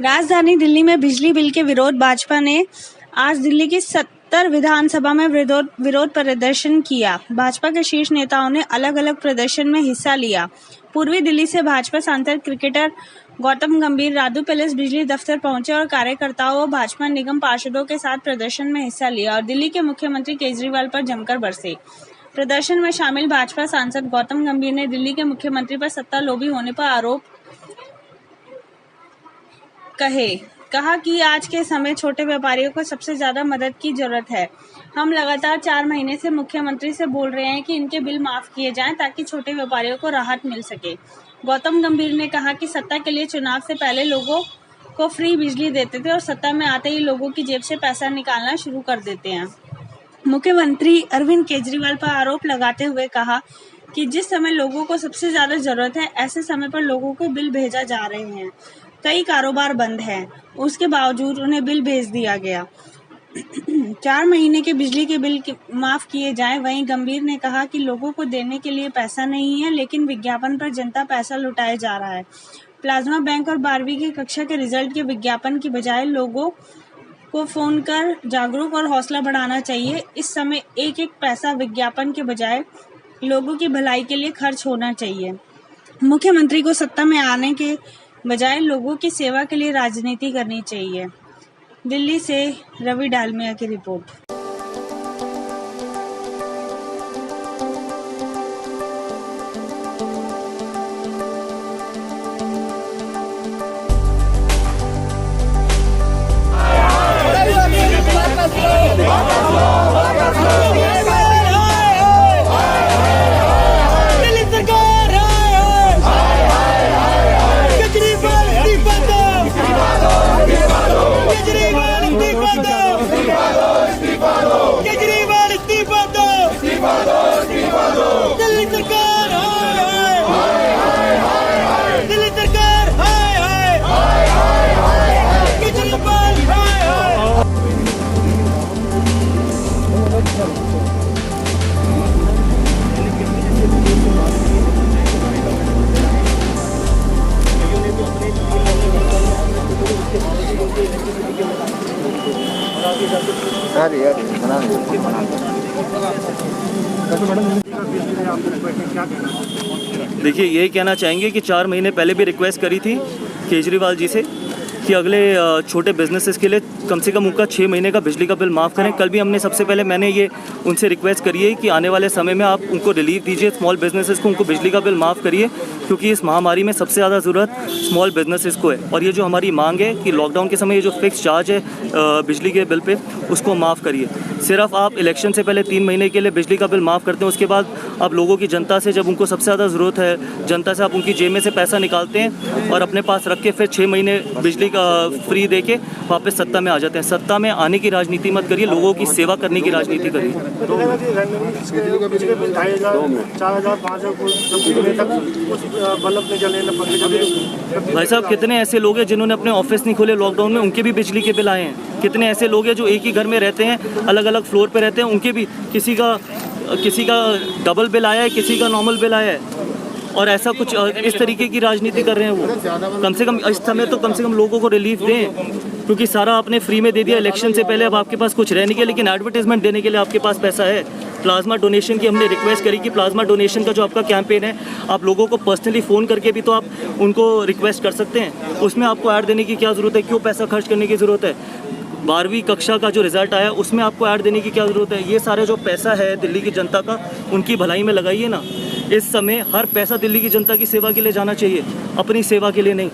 राजधानी दिल्ली में बिजली बिल के विरोध भाजपा ने आज दिल्ली की 70 विधानसभा में विरोध प्रदर्शन किया। भाजपा के शीर्ष नेताओं ने अलग अलग प्रदर्शन में हिस्सा लिया। पूर्वी दिल्ली से भाजपा सांसद क्रिकेटर गौतम गंभीर रादू पैलेस बिजली दफ्तर पहुंचे और कार्यकर्ताओं व भाजपा निगम पार्षदों के साथ प्रदर्शन में हिस्सा लिया और दिल्ली के मुख्यमंत्री केजरीवाल पर जमकर बरसे। प्रदर्शन में शामिल भाजपा सांसद गौतम गंभीर ने दिल्ली के मुख्यमंत्री पर सत्ता लोभी होने पर आरोप कहा कि आज के समय छोटे व्यापारियों को सबसे ज्यादा मदद की जरूरत है। हम लगातार 4 महीने से मुख्यमंत्री से बोल रहे हैं कि इनके बिल माफ किए जाएं ताकि छोटे व्यापारियों को राहत मिल सके। गौतम गंभीर ने कहा कि सत्ता के लिए चुनाव से पहले लोगों को फ्री बिजली देते थे और सत्ता में आते ही लोगों की जेब से पैसा निकालना शुरू कर देते हैं। मुख्यमंत्री अरविंद केजरीवाल पर आरोप लगाते हुए कहा कि जिस समय लोगों को सबसे ज्यादा जरूरत है, ऐसे समय पर लोगों को बिल भेजा जा रहे हैं। कई कारोबार बंद हैं, उसके बावजूद उन्हें बिल भेज दिया गया। 4 महीने के बिजली के बिल माफ किए जाएं। वहीं गंभीर ने कहा कि लोगों को देने के लिए पैसा नहीं है, लेकिन विज्ञापन पर जनता पैसा लुटाया जा रहा है। प्लाज्मा बैंक और 12वीं की कक्षा के रिजल्ट के विज्ञापन की बजाय लोगों को फोन कर जागरूक और हौसला बढ़ाना चाहिए। इस समय एक एक पैसा विज्ञापन के बजाय लोगों की भलाई के लिए खर्च होना चाहिए। मुख्यमंत्री को सत्ता में आने के बजाय लोगों की सेवा के लिए राजनीति करनी चाहिए। दिल्ली से रवि डालमिया की रिपोर्ट। दिल्ली सरकार दिल्ली सरकार केजरीवाल देखिए, यही कहना चाहेंगे कि 4 महीने पहले भी रिक्वेस्ट करी थी केजरीवाल जी से कि अगले छोटे बिजनेसेस के लिए कम से कम उनका 6 महीने का बिजली का बिल माफ़ करें। कल भी हमने सबसे पहले मैंने ये उनसे रिक्वेस्ट करी है कि आने वाले समय में आप उनको रिलीफ दीजिए, स्मॉल बिजनेसेस को, उनको बिजली का बिल माफ़ करिए, क्योंकि इस महामारी में सबसे ज़्यादा ज़रूरत स्मॉल बिजनेसेस को है। और ये जो हमारी मांग है कि लॉकडाउन के समय ये जो फिक्स चार्ज है बिजली के बिल पे, उसको माफ़ करिए। सिर्फ आप इलेक्शन से पहले 3 महीने के लिए बिजली का बिल माफ़ करते हैं, उसके बाद आप लोगों की जनता से, जब उनको सबसे ज़्यादा ज़रूरत है, जनता से आप उनकी जेब में से पैसा निकालते हैं और अपने पास रख के फिर 6 महीने बिजली का फ्री दे के वापस सत्ता में आ जाते हैं। सत्ता में आने की राजनीति मत करिए, लोगों की सेवा करने की राजनीति करिए। भाई साहब, कितने ऐसे लोग हैं जिन्होंने अपने ऑफिस नहीं खोले लॉकडाउन में, उनके भी बिजली के बिल आए हैं। कितने ऐसे लोग हैं जो एक ही घर में रहते हैं, अलग अलग फ्लोर पे रहते हैं, उनके भी किसी का डबल बिल आया है, किसी का नॉर्मल बिल आया है। और ऐसा कुछ इस तरीके की राजनीति कर रहे हैं वो। कम से कम इस समय तो कम से कम लोगों को रिलीफ दें, क्योंकि सारा आपने फ्री में दे दिया इलेक्शन से पहले। अब आपके पास कुछ रहने के, लेकिन एडवर्टाइजमेंट देने के लिए आपके पास पैसा है। प्लाज्मा डोनेशन की हमने रिक्वेस्ट करी कि प्लाज्मा डोनेशन का जो आपका कैंपेन है, आप लोगों को पर्सनली फ़ोन करके भी तो आप उनको रिक्वेस्ट कर सकते हैं। उसमें आपको ऐड देने की क्या ज़रूरत है? क्यों पैसा खर्च करने की ज़रूरत है? 12वीं कक्षा का जो रिज़ल्ट आया, उसमें आपको ऐड देने की क्या ज़रूरत है? ये सारे जो पैसा है दिल्ली की जनता का, उनकी भलाई में लगाइए ना। इस समय हर पैसा दिल्ली की जनता की सेवा के लिए जाना चाहिए, अपनी सेवा के लिए नहीं।